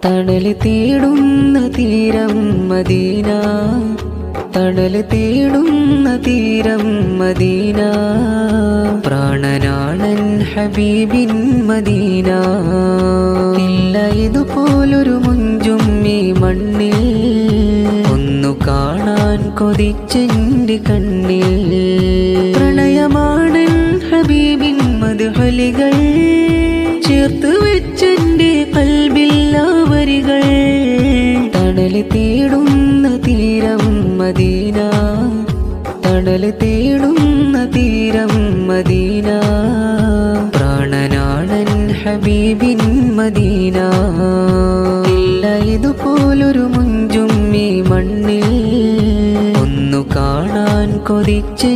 തണൽ തേടുന്ന തീരം മദീന, തണൽ തേടുന്ന തീരം മദീന, പ്രാണനാണൻ ഹബീബിൻ മദീന. ഇല്ല ഇതുപോലൊരു മുഞ്ചും ഈ മണ്ണിൽ, ഒന്നു കാണാൻ കൊതിച്ചെന്റെ കണ്ണിൽ. പ്രണയമാണൻ ഹബീബിൻ മദ്ഹുലുകൾ, ചേർത്ത് വെച്ചെന്റെ കൽബിൽ ആ വരികൾ. തണൽ തേടുന്ന തീരം മദീന, തണൽ തേടുന്ന തീരം മദീന, പ്രാണനാണൻ ഹബീബിൻ മദീന. ഇല്ല ഇതുപോലൊരു മുഞ്ചും ഈ മണ്ണിൽ, ഒന്നു കാണാൻ കൊതിച്ച്